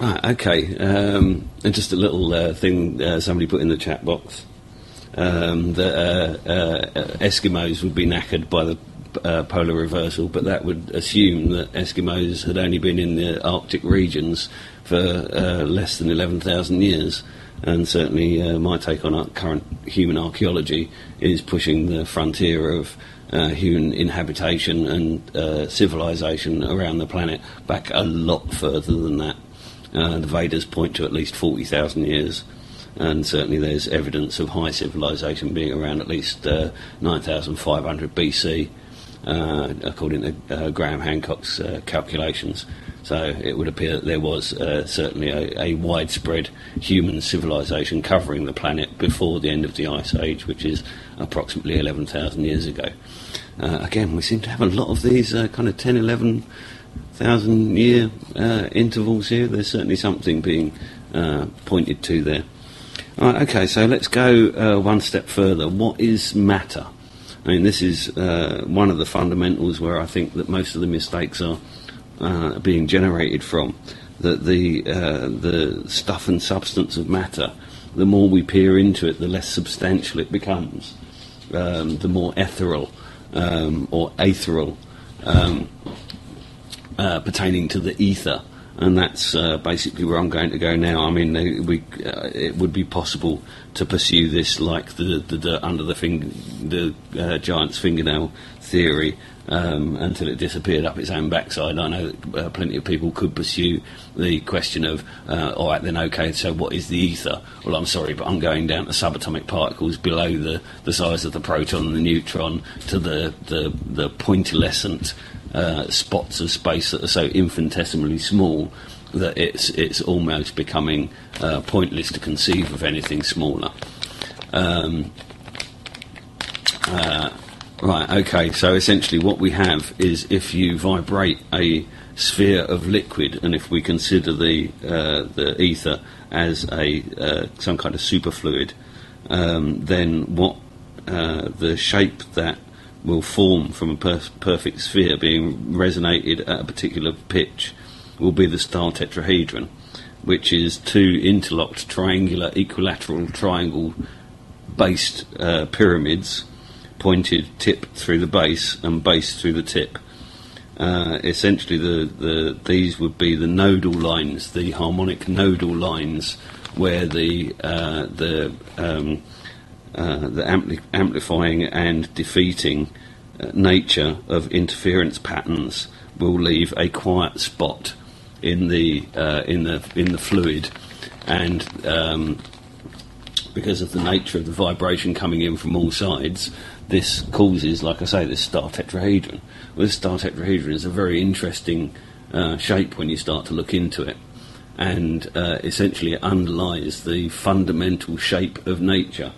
Right, okay. And just a little thing somebody put in the chat box, that Eskimos would be knackered by the polar reversal, but that would assume that Eskimos had only been in the Arctic regions for less than 11,000 years. And certainly my take on current human archaeology is pushing the frontier of human inhabitation and civilization around the planet back a lot further than that. The Vedas point to at least 40,000 years, and certainly there's evidence of high civilization being around at least 9,500 BC, according to Graham Hancock's calculations. So it would appear that there was certainly a widespread human civilization covering the planet before the end of the Ice Age, which is approximately 11,000 years ago. Again, we seem to have a lot of these kind of 10, 11,000 year intervals here. There's certainly something being pointed to there. All right, okay, so let's go one step further. What is matter? I mean, this is one of the fundamentals where I think that most of the mistakes are being generated from. That the stuff and substance of matter, the more we peer into it, the less substantial it becomes. The more ethereal or aethereal pertaining to the ether. And that's basically where I'm going to go now. I mean, it would be possible to pursue this like the under the giant's fingernail theory until it disappeared up its own backside. I know that plenty of people could pursue the question of, all right, then, okay, so what is the ether? Well, I'm sorry, but I'm going down to subatomic particles below the size of the proton and the neutron to the pointillescent spots of space that are so infinitesimally small that it's almost becoming pointless to conceive of anything smaller. Right, okay, so essentially what we have is, if you vibrate a sphere of liquid, and if we consider the ether as some kind of superfluid, then what the shape that will form from a perfect sphere being resonated at a particular pitch will be the star tetrahedron, which is two interlocked triangular equilateral triangle-based pyramids, pointed tip through the base and base through the tip. Essentially, these would be the nodal lines, the harmonic nodal lines, where the amplifying and defeating nature of interference patterns will leave a quiet spot in the fluid, and because of the nature of the vibration coming in from all sides, this causes, like I say, this star tetrahedron. Well, this star tetrahedron is a very interesting shape when you start to look into it, and essentially it underlies the fundamental shape of nature.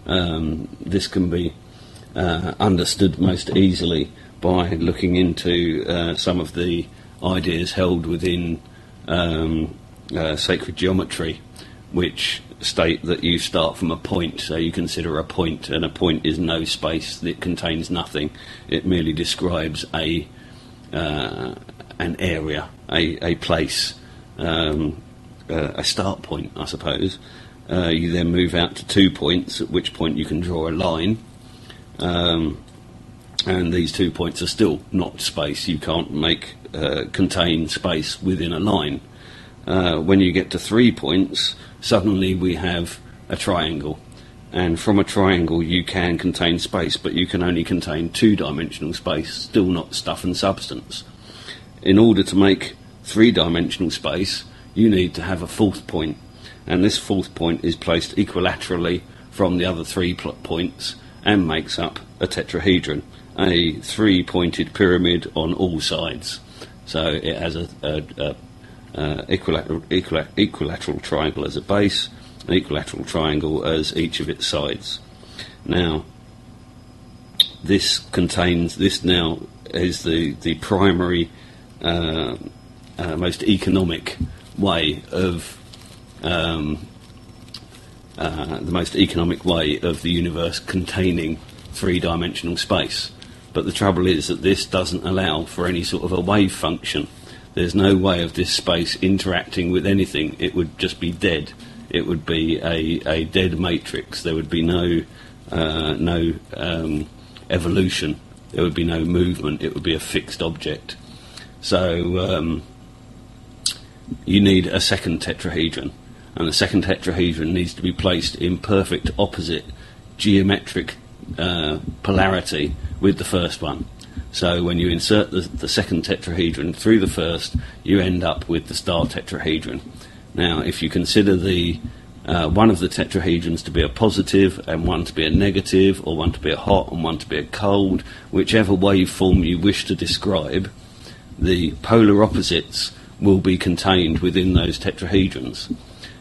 This can be understood most easily by looking into some of the ideas held within sacred geometry, which state that you start from a point, so you consider a point, and a point is no space, it contains nothing, it merely describes an area, a place, a start point, I suppose. You then move out to 2 points, at which point you can draw a line, and these 2 points are still not space. You can't contain space within a line. When you get to 3 points, suddenly we have a triangle, and from a triangle you can contain space, but you can only contain two-dimensional space, still not stuff and substance. In order to make three-dimensional space, you need to have a fourth point, and this fourth point is placed equilaterally from the other 3 points and makes up a tetrahedron, a three-pointed pyramid on all sides. So it has a equilateral triangle as a base, an equilateral triangle as each of its sides. Now, this now is the primary, most economic way of the universe containing three-dimensional space. But the trouble is that this doesn't allow for any sort of a wave function. there's no way of this space interacting with anything. It would just be dead. It would be a dead matrix. There would be no evolution. There would be no movement. It would be a fixed object. So you need a second tetrahedron, and the second tetrahedron needs to be placed in perfect opposite geometric polarity with the first one. So when you insert the second tetrahedron through the first, you end up with the star tetrahedron. Now, if you consider the one of the tetrahedrons to be a positive and one to be a negative, or one to be a hot and one to be a cold, whichever waveform you wish to describe, the polar opposites will be contained within those tetrahedrons.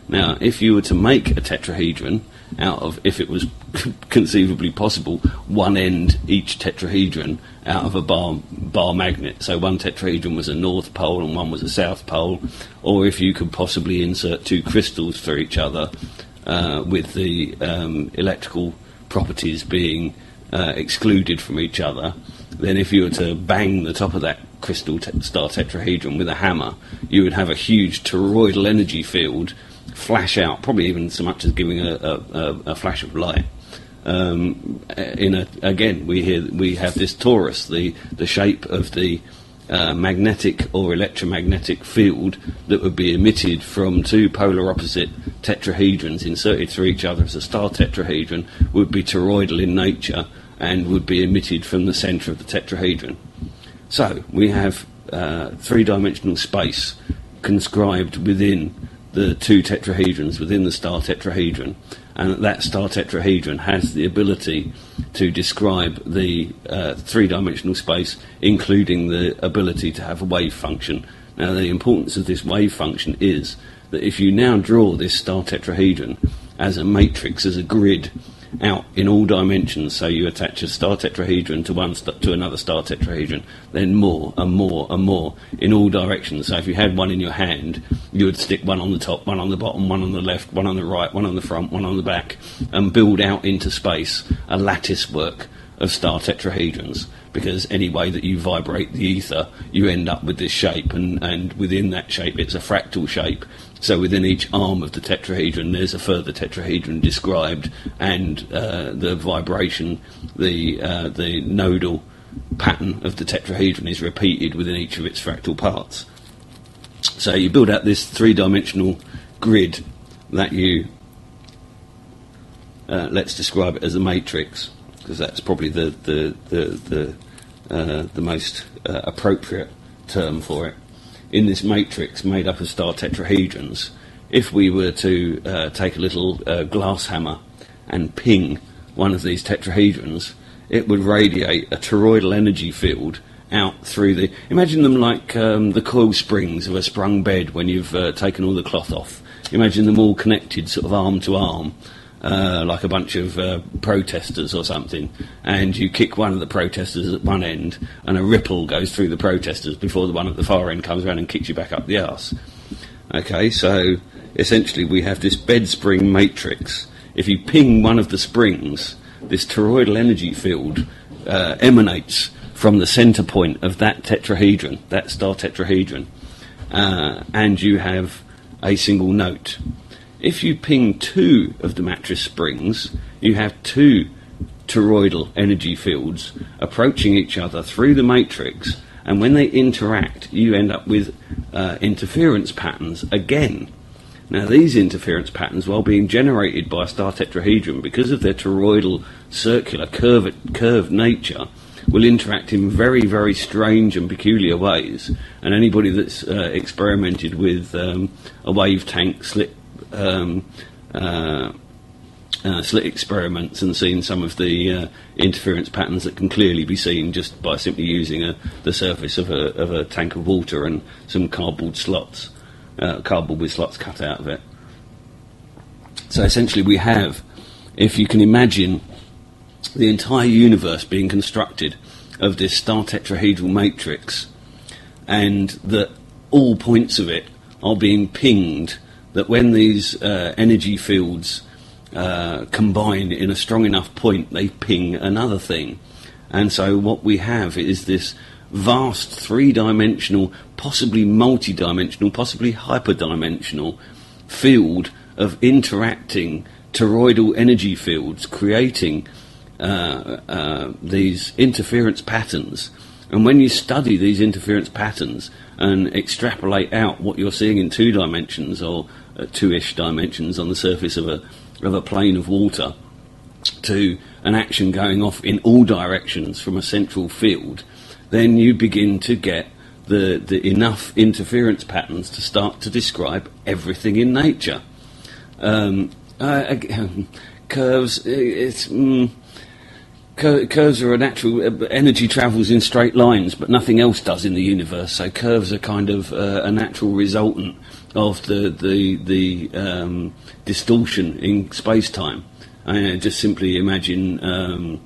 Now, if you were to make a tetrahedron out of, if it was conceivably possible, one end each tetrahedron out of a bar magnet, so one tetrahedron was a north pole and one was a south pole, or if you could possibly insert two crystals through each other with the electrical properties being excluded from each other, then if you were to bang the top of that crystal star tetrahedron with a hammer, you would have a huge toroidal energy field flash out, probably even so much as giving a flash of light. Again, we have this torus, the shape of the magnetic or electromagnetic field that would be emitted from two polar opposite tetrahedrons inserted through each other as a star tetrahedron would be toroidal in nature and would be emitted from the centre of the tetrahedron. So we have three-dimensional space conscribed within the two tetrahedrons, within the star tetrahedron, and that star tetrahedron has the ability to describe the three-dimensional space, including the ability to have a wave function. Now, the importance of this wave function is that if you now draw this star tetrahedron as a matrix, as a grid, out in all dimensions, so you attach a star tetrahedron to another star tetrahedron, then more and more and more in all directions. So if you had one in your hand, you would stick one on the top, one on the bottom, one on the left, one on the right, one on the front, one on the back, and build out into space a lattice work of star tetrahedrons, because any way that you vibrate the ether, you end up with this shape, and within that shape it's a fractal shape. So within each arm of the tetrahedron there's a further tetrahedron described, and the vibration, the nodal pattern of the tetrahedron is repeated within each of its fractal parts. So you build out this three-dimensional grid that you, let's describe it as a matrix, because that's probably the most appropriate term for it. In this matrix made up of star tetrahedrons, if we were to take a little glass hammer and ping one of these tetrahedrons, it would radiate a toroidal energy field out through the... Imagine them like the coil springs of a sprung bed when you've taken all the cloth off. Imagine them all connected sort of arm to arm, like a bunch of protesters or something, and you kick one of the protesters at one end and a ripple goes through the protesters before the one at the far end comes around and kicks you back up the arse. Okay, so essentially we have this bed spring matrix. If you ping one of the springs, this toroidal energy field emanates from the centre point of that tetrahedron, that star tetrahedron, and you have a single note. If you ping two of the mattress springs, you have two toroidal energy fields approaching each other through the matrix, and when they interact, you end up with interference patterns again. Now, these interference patterns, while being generated by a star tetrahedron, because of their toroidal, circular, curved nature, will interact in very, very strange and peculiar ways. And anybody that's experimented with a wave tank slit experiments and seen some of the interference patterns that can clearly be seen just by simply using the surface of a tank of water and some cardboard with slots cut out of it. So essentially we have, if you can imagine the entire universe being constructed of this star tetrahedral matrix, and that all points of it are being pinged, that when these energy fields combine in a strong enough point, they ping another thing. And so what we have is this vast three-dimensional, possibly multi-dimensional, possibly hyperdimensional field of interacting toroidal energy fields, creating these interference patterns. And when you study these interference patterns and extrapolate out what you're seeing in 2 dimensions, or 2-ish dimensions on the surface of a plane of water, to an action going off in all directions from a central field, then you begin to get the enough interference patterns to start to describe everything in nature. Curves, curves are a natural, energy travels in straight lines, but nothing else does in the universe. So curves are kind of a natural resultant of the distortion in space-time. Just simply imagine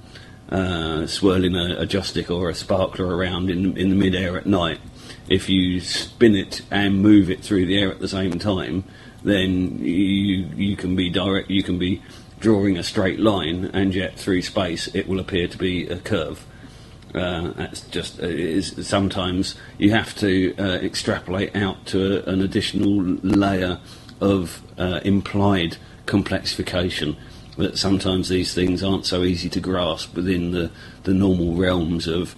swirling a joss stick or a sparkler around in the mid-air at night. If you spin it and move it through the air at the same time, then you can be drawing a straight line, and yet through space it will appear to be a curve. That's just sometimes you have to extrapolate out to an additional layer of implied complexification, that sometimes these things aren't so easy to grasp within the normal realms of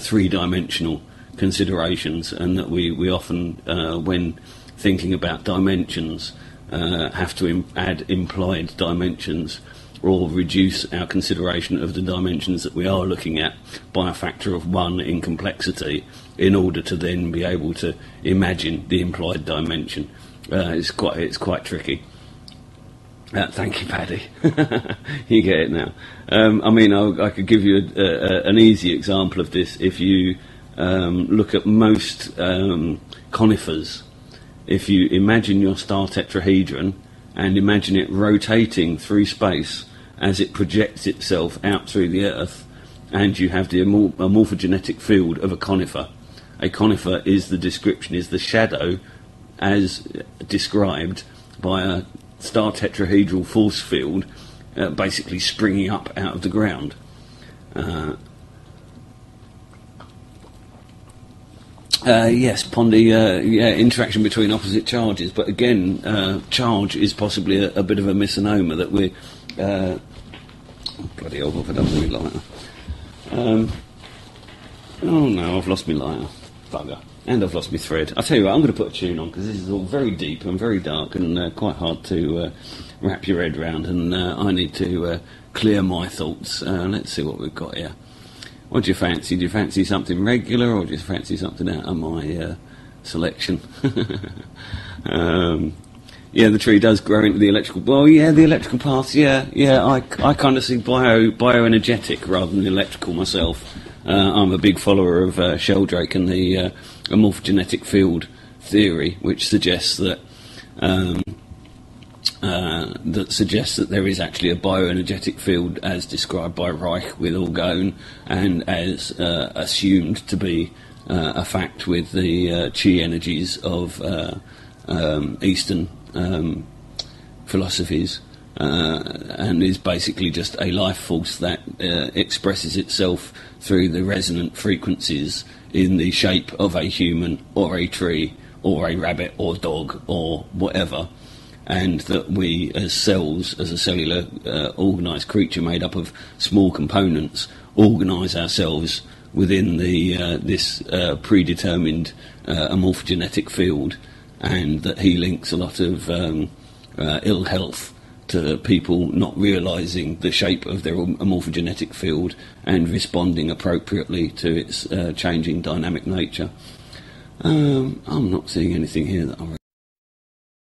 three-dimensional considerations, and that we often, when thinking about dimensions, have to add implied dimensions, or reduce our consideration of the dimensions that we are looking at by a factor of 1 in complexity, in order to then be able to imagine the implied dimension. It's quite tricky. Thank you, Paddy. You get it now. I could give you an easy example of this. If you look at most conifers, if you imagine your star tetrahedron and imagine it rotating through space as it projects itself out through the Earth, and you have the morphogenetic field of a conifer. A conifer is the shadow as described by a star tetrahedral force field, basically springing up out of the ground. Yes, Pondy, interaction between opposite charges, but again, charge is possibly a bit of a misnomer that we're... bloody hell, I've done my lighter. Oh no, I've lost my lighter. Bugger. And I've lost my thread. I'll tell you what, I'm going to put a tune on, because this is all very deep and very dark and quite hard to wrap your head around, and I need to clear my thoughts. Let's see what we've got here. What do you fancy? Do you fancy something regular, or do you fancy something out of my selection? The tree does grow into the electrical... Well, yeah, the electrical paths, yeah. I kind of see bioenergetic rather than electrical myself. I'm a big follower of Sheldrake and the morphogenetic field theory, which suggests that there is actually a bioenergetic field as described by Reich with orgone, and as assumed to be a fact with the chi energies of Eastern philosophies, and is basically just a life force that expresses itself through the resonant frequencies in the shape of a human or a tree or a rabbit or dog or whatever, and that we as cells, as a cellular organised creature made up of small components, organise ourselves within this predetermined morphogenetic field, and that he links a lot of ill health to people not realising the shape of their morphogenetic field and responding appropriately to its changing dynamic nature. I'm not seeing anything here that I